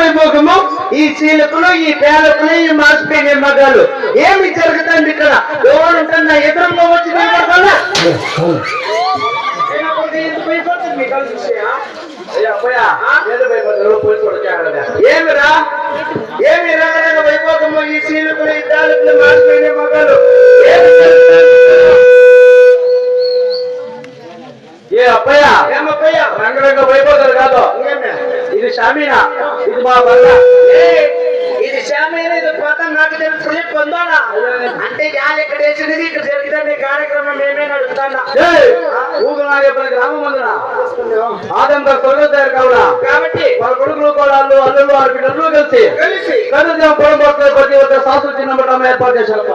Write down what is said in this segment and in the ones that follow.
వైభోగము ఈ చీలకులు ఈ పేలకులు ఈ మాసిపోయిన మగాలు ఏమి జరుగుతుంది ఇక్కడ ఎవరు ఉంటున్నా ఎదురుగా వచ్చి ఏమిరా ఏమి రంగరంగ వైభోగము ఈ చీలకులు ఈ పేలకులు మాసిపోయిన మగాలు ఏ అప్పయ్య ఏమప్పయ్య రంగరంగ వైభోగాలు కాదు ఇది షామీనా ఇది మా బల్ల ఇది షామీనా ఇది పోతా నాకు తెలుసు పొందోనా అంటే గాలి ఎక్కడ వేసినది ఇక్కడ జరుగుతుంది కార్యక్రమం మేమే నడుపుతాన్నా ఊగునాగపల్లి గ్రామం ఉందినా ఆదం గారు తొలగొద్దారు కావునా కాబట్టి వాళ్ళ కొడుకులు కోడాళ్ళు అల్లుళ్ళు ఆడపిల్లలు కలిసి కనుదేవం పొలంపట్ల ప్రతి ఒక్క శాస్త్ర చిన్నమటం ఏర్పాటు చేశారు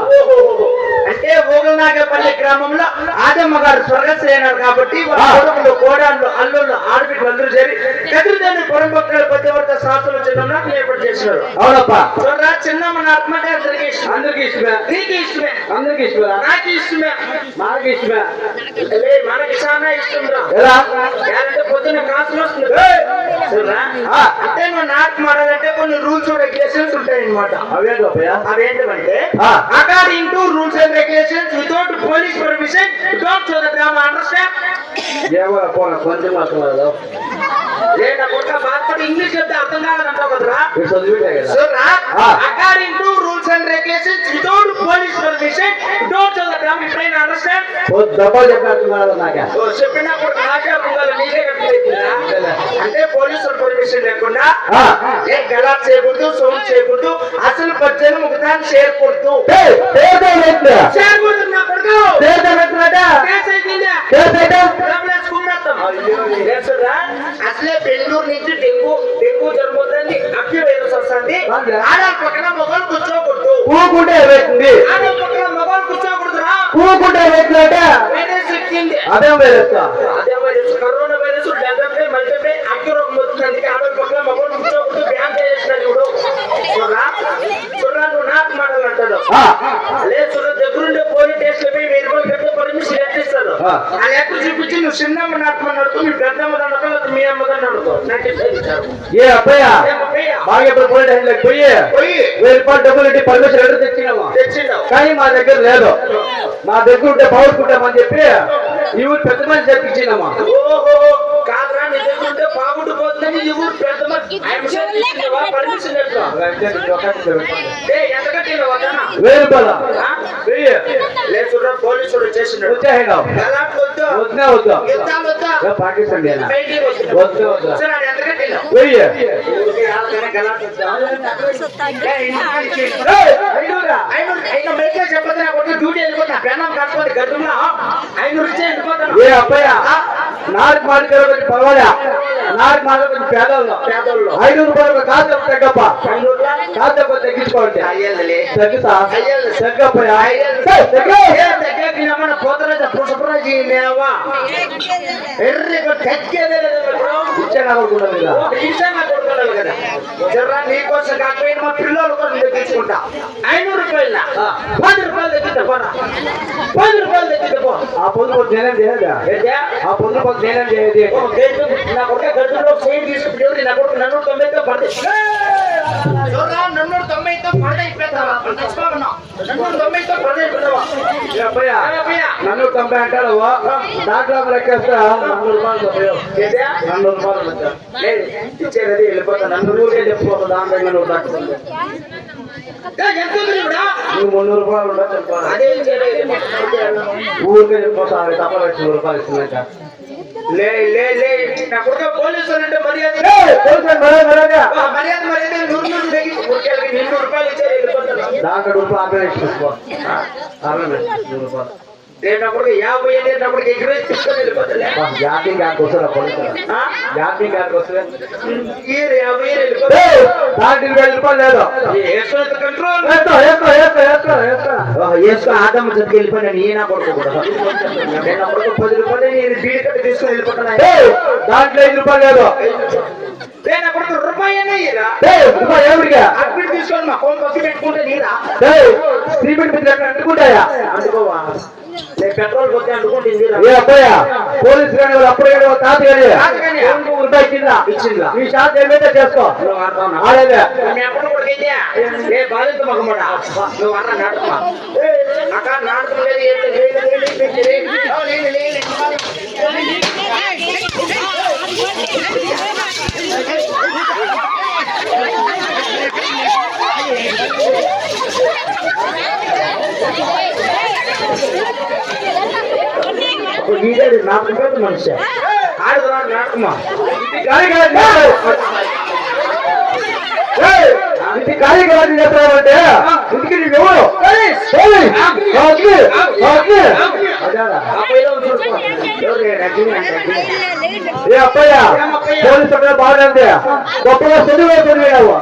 అంటే ఊగునాగపల్లి గ్రామంలో ఆదమ్మ గారు స్వర్గశ్రేయనారు కాబట్టి కొడుకులు కోడాళ్ళు అల్లుళ్ళు ఆడపిల్లలు అందరూ చేరి కదిరిదేని పొలంపట్ల ప్రతి ఒక్క శాస్త్ర చిన్నమటం ఏర్పాటు చేసినారు అవునప్ప చూడరా చిన్నమ్మ నా ఆత్మకే అందరికీ ఇష్టం అందరికీ ఇష్టమే నీకు ఇష్టమే అందరికీ ఇష్టమే నాకు ఇష్టమే మనకి ఇష్టమే మనకి చాలా ఇష్టం రా అంటే పొద్దున్న కాసులు వస్తుంది అంటే నువ్వు నాటు మాడాలంటే కొన్ని రూల్స్ రెగ్యులేషన్స్ ఉంటాయి అనమాట అవేంటంటే according to rules and regulations without police permission don't show the drama understand కొంచెం ఇంగ్లీష్ చెప్తే అర్థం కావాలంటావు కదరా according to rules and regulations without police permission don't show the drama ఇప్పుడైనా అండర్స్టాండ్ చెప్పినప్పుడు నాకే నీకే అంటే పోలీసుల పర్మిషన్ లేకుండా ఏ గలాట్ చేయకూడదు సౌండ్ చేయకూడదు అసలు పచ్చని ముఖాన్ని చేరకూడదు చేరకూడదు నా కొడుకు అసలే బెంగళూరు నుంచి డెంగు జరుగుతుంది అప్పి వైరస్ వస్తుంది ఆడ పక్కన మొగలు కూర్చోకూడదు ఆడ పక్కన మొగలు కూర్చోకూడదు వైరస్ ఎక్కింది అదే వైరస్ కరోనా వైరస్ డెంగ్యూ మల్టీపై అక్కి రోగం వస్తుంది అందుకే ఆడ పక్కన మొగలు కూర్చోకూడదు బ్యాన్ చేసినాడు ఇప్పుడు నువ్వు నాకు మాట్లాడంటాడు లేదు చూడ దగ్గరుండే పోలీస్ స్టేషన్ పోయి 1000 రూపాయలు కడితే పర్మిషన్ ఎట్టిస్తారు ఆ లెక్క చూపించి నువ్వు చిన్నమ్మ నాటమని అడుగు మీ పెద్దమ్మ దండకం లేదా మీ అమ్మగారిని అడుగు ఏ అబ్బయ్య బాగా ఇప్పుడు పోలీస్ స్టేషన్లోకి పోయి 1000 రూపాయలు డబ్బులు ఇట్టి పర్మిషన్ ఎక్కడ తెచ్చినావు కానీ మా దగ్గర లేదు మా దగ్గర ఉంటే బాగుంటామని చెప్పి ఈ ఊరు పెద్ద మనిషి చెప్పించినామా ఓహో కాదురా నీ దగ్గర ఉంటే బాగుండిపోతుందని ఈ ఊరు పెద్ద మనిషి పర్మిషన్ ఎంత కట్టినా 1000 రూపాయలు లేదు పోలీసులు చేసినాడు పాకిస్తాన్ డ్యూటీ వెళ్ళిపోతా పెనం కాకపోతే గడ్డంలో 500 ఇచ్చే వెళ్ళిపోతాను ఏ అబ్బాయ నాకు మాట్లాడే పర్వాలే నాకు మాట్లాడే పేదల్లో 500 రూపాయలు కాదు తగ్గప్ప కాదు తగ్గించుకోండి తగ్గుతా పోతరాజా పుష్పరాజు లేవా నీకోసం కాకపోయినా మా పిల్లల కోసం తెచ్చుకుంటా 500 రూపాయల 10 రూపాయలు తెచ్చుతా 10 రూపాయలు తెచ్చుకో ఆ పొద్దు నేనేం చేయదా ఆ పొద్దు నేనేం చేయదు నా కొడుకు గడ్డలో సైడ్ తీసుకుంటే నా కొడుకు 990తో పడితే నన్ను 90తో పడద ఇప్పేస్తావా నన్ను 90 అంటాడు దాంట్లో లెక్కేస్తా 100 రూపాయలు ఇచ్చేది వెళ్ళిపోతా నన్ను ఊరికే చెప్పుకో దాంట్లో నువ్వు దక్కుతుంది నువ్వు 300 రూపాయలు ఉండదు చెప్పాలి ఊరికే చెప్పిపోతా తప్ప 100 రూపాయలు ఇస్తున్నాక లే లే లే నా కొడుకు పోలీసులు అంటే మర్యాద మర్యాద 100 రూపాయలు ఇచ్చారు వెళ్ళిపోతాను దాంట్లో రూపాయలు ఆపరేషన్ 100 రూపాయలు లేనప్పుడు 50 వెళ్ళేటప్పుడు ఎగ్రేజ్ తీసుకొని వెళ్ళిపోతుంది జాతీయ గారికి వస్తుందా పోలీసులు జాతీయ గారికి వస్తుంది 50 వెళ్ళిపోతుంది 1000 రూపాయలు లేదు కంట్రోల్ వేసుకో ఆదమ్మ చదివి వెళ్ళిపోయాను ఈయన కొడుకు కూడా నేను కొడుకు 10 రూపాయలు నేను బీడి కట్టి తీసుకొని వెళ్ళిపోతున్నా దాంట్లో 5 రూపాయలు లేదు నేను కొడుకు రూపాయి తీసుకొని మా ఫోన్ పక్కన పెట్టుకుంటే నీరా స్త్రీ పెట్టి అంటుకుంటాయా అందుకోవా పెట్రోల్ పోతే అనుకుంటుంది ఏ అబ్బాయ పోలీసు కానీ వాళ్ళు అప్పుడే తాత కానీ రూపాయి ఇచ్చిందా ఈ షాట్ ఏమైతే చేసుకో ఆడేదే ఎప్పుడు కూడా ఏ బాధ్యత మగమాట నువ్వు అన్న నాటుకో అక్కడ నాటుకోలేదు నాకు మనిషి ఆడుతున్నాడు నాటకమా ఇది కార్యక్రమం చేస్తామంటే ఇంటికి నువ్వెవరు ఏ అబ్బాయ పోలీసు బాగుంది గొప్పగా చదువు చదివినావు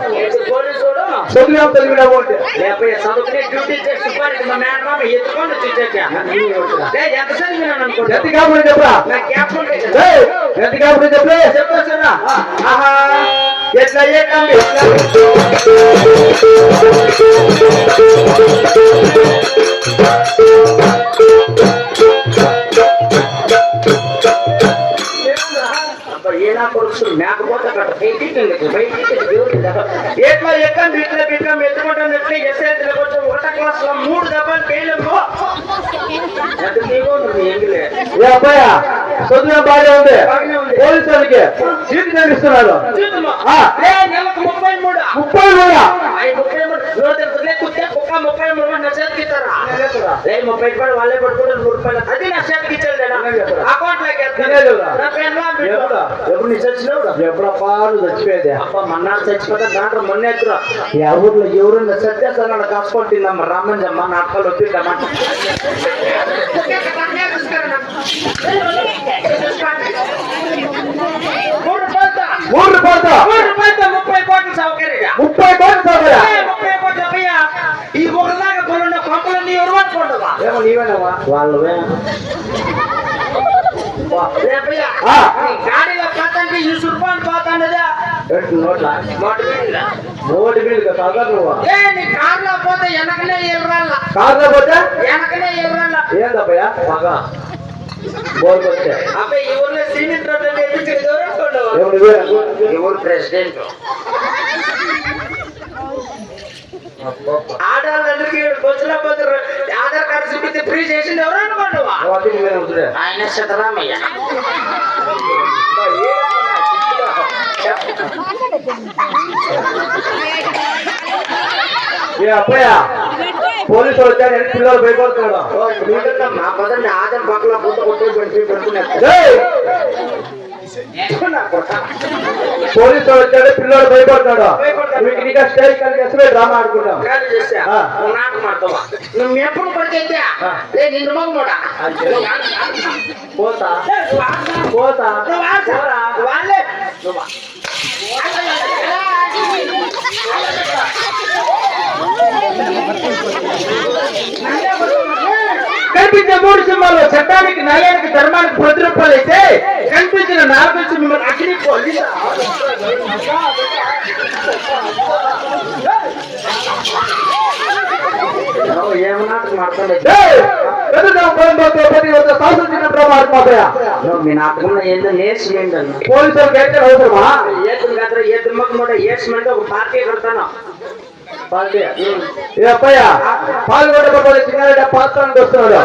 చదువు చదివినావు అంటే ఎంత కాబట్టి చెప్పరా ఎంత కాబట్టి చెప్పలే చెప్తా ఎట్లా ఏనా కొడుకు మేకపోతే అక్కడ ఎట్లా ఎక్కండి ఇట్లా బిడ్డం ఎత్తుకుంటాం ఎట్లా ఎస్ఐ కొంచెం 1వ క్లాస్ లో 3 దెబ్బలు పేయలేము ఏ అబ్బాయ చదువు బాగా ఉంది పోలీసు వాళ్ళకి జీతం ఇస్తున్నారు నెలకు 33 30 రూపాయలు వాళ్ళే పడుకుంటారు 100 రూపాయలు అది నా చేతికి ఇచ్చేది అకౌంట్ ఎప్పుడు నీ చచ్చినావు ఎప్పుడప్పా నువ్వు చచ్చిపోయేది అప్ప మన్నాడు చచ్చిపోతే దాంట్లో మొన్న ఎత్తురా ఎవరు ఎవరున్నా సత్యాసన కాసుకుంటుందమ్మ రామంజమ్మ నాటకాలు వచ్చిందమ్మా మూడు రూపాయలతో 30 కోట్ల సౌకర్యం 30 కోట్ల సౌకర్యం 30 కోట్ల అయ్యా ఈ ఒకలాగా కొనున్న కొంపలన్నీ ఎవరు పట్టుకుంటావా ఏమో నీవేనవా వాళ్ళవే గాడిలో పోతాంటే 20 రూపాయలు పోతాండదా నోటి మీద కాదా నువ్వు నీ కార్లో పోతే వెనకనే ఎర్రల్ల కార్లో పోతే వెనకనే ఎర్రల్ల ఏందబ్బయ్యా బాగా బోర్డు వచ్చా అబ్బాయి ఈ ఊర్లో సిమెంట్ రోడ్లు వేయించేది ఎవరు ప్రెసిడెంట్ ఆడవాళ్ళందరికీ బస్సులో పోతారు ఆధార్ కార్డు చూపిస్తే ఫ్రీ చేసింది ఎవరు అనుకోండి ఆయన సిద్ధరామయ్య ఏ అబ్బాయ పోలీసు వచ్చాడు పిల్లలు భయపడుతున్నాడు మా పదండి ఆధార్ పక్కన పూత కొట్టి పెడుతున్నారు పోలీసు వచ్చాడు పిల్లలు భయపడుతున్నాడు మీకు స్టేజ్ కలిసి డ్రామా ఆడుకుంటాం నువ్వు ఎప్పుడు పడితే నిన్ను మగమోడా పోతా పోతా వాళ్ళే కనిపించే 3 సింహాలు చట్టానికి న్యాయానికి ధర్మానికి ప్రతిరూపాలు అయితే కనిపించిన 4 సింహాలు అగ్ని పోలీసు ఏమన్నా మాట్లాడే మీ నాటకంలో ఏందో నేర్చుకోండి పోలీసులకు అయితే అవసరమా ఏసుమంటే ఒక పార్టీ కడతాను ఏ అబ్బాయ పాల్గొనకపోతే చిన్నారెడ్డి పాత్రానికి వస్తున్నాడు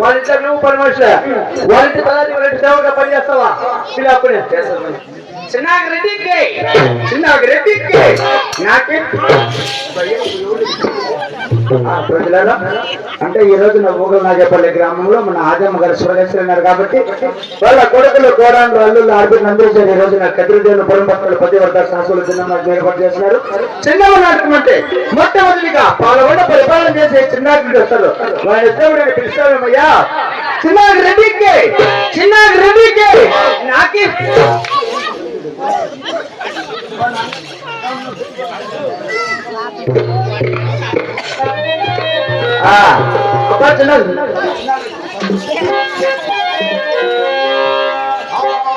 వాళ్ళ ఇంట్లో నువ్వు పని మనిషి వాళ్ళ ఇంటి తలాది వాళ్ళ ఇంటి సేవగా పని చేస్తావా ఇలా అప్పుడే చిన్నారెడ్డికి నాకే ప్రజలలో అంటే ఈ రోజు నా ఊగల నాగేపల్లి గ్రామంలో మన ఆజమ్మ గారు సురేశ్వరి ఉన్నారు కాబట్టి వాళ్ళ కొడుకులు కోడాండ్రు అల్లుళ్ళు ఆడబిడ్డలు అందరూ చేరి ఈ రోజు నా కదిరిదేవులు పొరంపక్కలు 10 వర్గాల శాస్త్రులు చిన్న ఏర్పాటు చేస్తున్నారు చిన్నవ నాటకం అంటే మొట్టమొదటిగా పాల్గొండ పరిపాలన చేసే చిన్నారెడ్డి వస్తారు వాళ్ళ దేవుడిని పిలుస్తామయ్యా చిన్నారెడ్డికి నాకి చిన్న